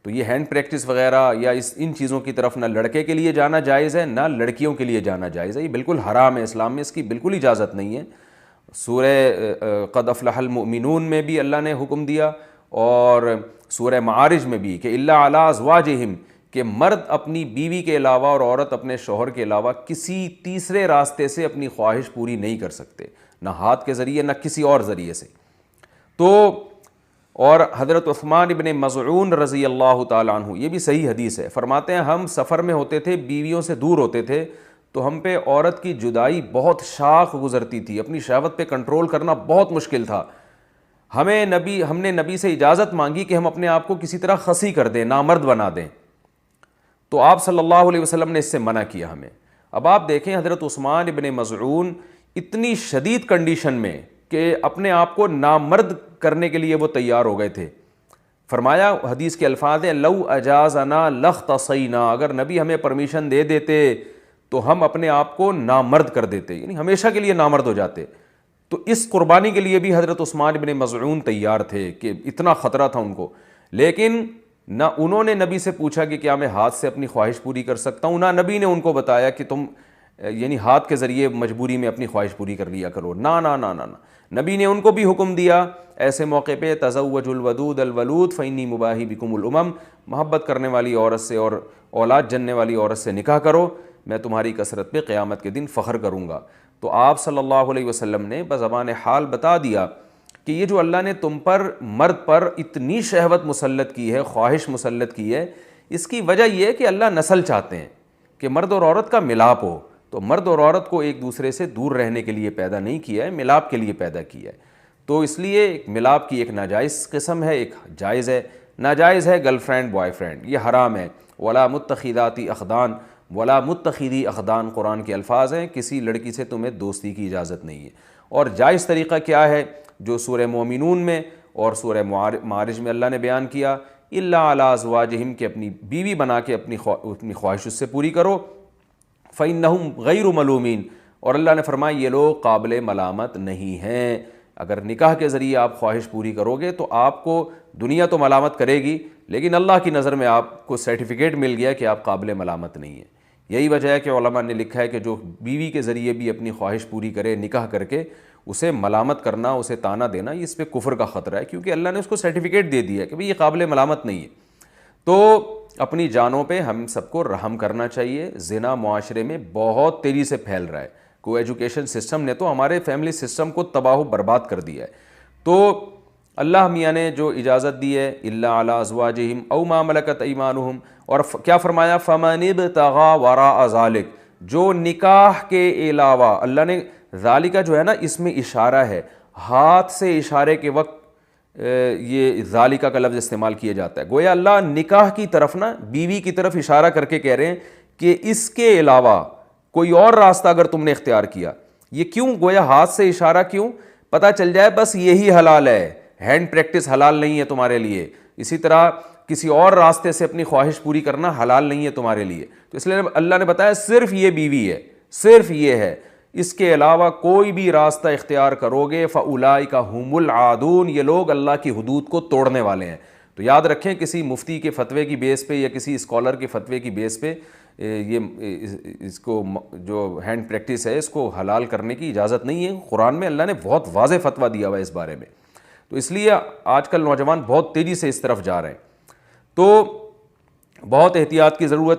تو یہ hand practice وغیرہ یا ان چیزوں کی طرف نہ لڑکے کے لیے جانا جائز ہے، نہ لڑکیوں کے لیے جانا جائز ہے، یہ بالکل حرام ہے، اسلام میں اس کی بالکل اجازت نہیں ہے۔ سورہ قد افلح المؤمنون میں بھی اللہ نے حکم دیا، اور سورہ معارج میں بھی کہ الا علی ازواجہم، کہ مرد اپنی بیوی کے علاوہ اور عورت اپنے شوہر کے علاوہ کسی تیسرے راستے سے اپنی خواہش پوری نہیں کر سکتے، نہ ہاتھ کے ذریعے نہ کسی اور ذریعے سے۔ تو اور حضرت عثمان ابن مظعون رضی اللہ تعالیٰ عنہ، یہ بھی صحیح حدیث ہے، فرماتے ہیں ہم سفر میں ہوتے تھے، بیویوں سے دور ہوتے تھے، تو ہم پہ عورت کی جدائی بہت شاق گزرتی تھی، اپنی شہوت پہ کنٹرول کرنا بہت مشکل تھا۔ ہم نے نبی سے اجازت مانگی کہ ہم اپنے آپ کو کسی طرح خصی کر دیں، نامرد بنا دیں، تو آپ صلی اللہ علیہ وسلم نے اس سے منع کیا ہمیں۔ اب آپ دیکھیں حضرت عثمان ابن مظعون اتنی شدید کنڈیشن میں کہ اپنے آپ کو نامرد کرنے کے لیے وہ تیار ہو گئے تھے۔ فرمایا، حدیث کے الفاظ ہیں، لو اجازنا لاختصینا، اگر نبی ہمیں پرمیشن دے دیتے تو ہم اپنے آپ کو نامرد کر دیتے، یعنی ہمیشہ کے لیے نامرد ہو جاتے۔ تو اس قربانی کے لیے بھی حضرت عثمان ابن مظعون تیار تھے کہ اتنا خطرہ تھا ان کو، لیکن نہ انہوں نے نبی سے پوچھا کہ کیا میں ہاتھ سے اپنی خواہش پوری کر سکتا ہوں، نہ نبی نے ان کو بتایا کہ تم یعنی ہاتھ کے ذریعے مجبوری میں اپنی خواہش پوری کر لیا کرو، نہ نہ نہ نہ نہ، نبی نے ان کو بھی حکم دیا ایسے موقع پہ، تزوجوا الودود الولود فانی مباہی بکم الامم، محبت کرنے والی عورت سے اور اولاد جننے والی عورت سے نکاح کرو، میں تمہاری کثرت پہ قیامت کے دن فخر کروں گا۔ تو آپ صلی اللہ علیہ وسلم نے بزبان حال بتا دیا کہ یہ جو اللہ نے تم پر، مرد پر اتنی شہوت مسلط کی ہے، خواہش مسلط کی ہے، اس کی وجہ یہ ہے کہ اللہ نسل چاہتے ہیں کہ مرد اور عورت کا ملاپ ہو۔ تو مرد اور عورت کو ایک دوسرے سے دور رہنے کے لیے پیدا نہیں کیا ہے، ملاپ کے لیے پیدا کیا ہے۔ تو اس لیے ملاپ کی ایک ناجائز قسم ہے، ایک جائز ہے۔ ناجائز ہے گرل فرینڈ بوائے فرینڈ، یہ حرام ہے۔ ولا متخذات اخدان، ولا متخذی اخدان قرآن کے الفاظ ہیں، کسی لڑکی سے تمہیں دوستی کی اجازت نہیں ہے۔ اور جائز طریقہ کیا ہے جو سورہ مومنون میں اور سورہ معارج میں اللہ نے بیان کیا، الا علی ازواجہم، کہ اپنی بیوی بنا کے اپنی خواہش اس سے پوری کرو، فإنہم غیر ملومین، اور اللہ نے فرمایا یہ لوگ قابل ملامت نہیں ہیں۔ اگر نکاح کے ذریعے آپ خواہش پوری کرو گے تو آپ کو دنیا تو ملامت کرے گی، لیکن اللہ کی نظر میں آپ کو سرٹیفکیٹ مل گیا کہ آپ قابل ملامت نہیں ہیں۔ یہی وجہ ہے کہ علماء نے لکھا ہے کہ جو بیوی کے ذریعے بھی اپنی خواہش پوری کرے نکاح کر کے، اسے ملامت کرنا، اسے طعنہ دینا، اس پہ کفر کا خطرہ ہے، کیونکہ اللہ نے اس کو سرٹیفکیٹ دے دیا کہ بھئی یہ قابل ملامت نہیں ہے۔ تو اپنی جانوں پہ ہم سب کو رحم کرنا چاہیے۔ زنا معاشرے میں بہت تیزی سے پھیل رہا ہے، کو ایجوکیشن سسٹم نے تو ہمارے فیملی سسٹم کو تباہ و برباد کر دیا ہے۔ تو اللہ میاں نے جو اجازت دی ہے، الا علی ازواجہم او ما ملکت ایمانہم، اور کیا فرمایا، فمن ابتغى وراء ذلک، جو نکاح کے علاوہ، اللہ نے ذالکہ جو ہے نا اس میں اشارہ ہے، ہاتھ سے اشارے کے وقت یہ ذالکہ کا لفظ استعمال کیا جاتا ہے، گویا اللہ نکاح کی طرف نا، بیوی کی طرف اشارہ کر کے کہہ رہے ہیں کہ اس کے علاوہ کوئی اور راستہ اگر تم نے اختیار کیا، یہ کیوں گویا ہاتھ سے اشارہ کیوں؟ پتہ چل جائے بس یہی حلال ہے، ہینڈ پریکٹس حلال نہیں ہے تمہارے لیے، اسی طرح کسی اور راستے سے اپنی خواہش پوری کرنا حلال نہیں ہے تمہارے لیے۔ تو اس لیے اللہ نے بتایا صرف یہ بیوی ہے، صرف یہ ہے، اس کے علاوہ کوئی بھی راستہ اختیار کرو گے فاولئک هم العادون، یہ لوگ اللہ کی حدود کو توڑنے والے ہیں۔ تو یاد رکھیں کسی مفتی کے فتوے کی بیس پہ یا کسی اسکالر کے فتوے کی بیس پہ یہ اس کو جو ہینڈ پریکٹس ہے اس کو حلال کرنے کی اجازت نہیں ہے۔ قرآن میں اللہ نے بہت واضح فتویٰ دیا ہوا ہے اس بارے میں۔ تو اس لیے آج کل نوجوان بہت تیزی سے اس طرف جا رہے ہیں، تو بہت احتیاط کی ضرورت ہے۔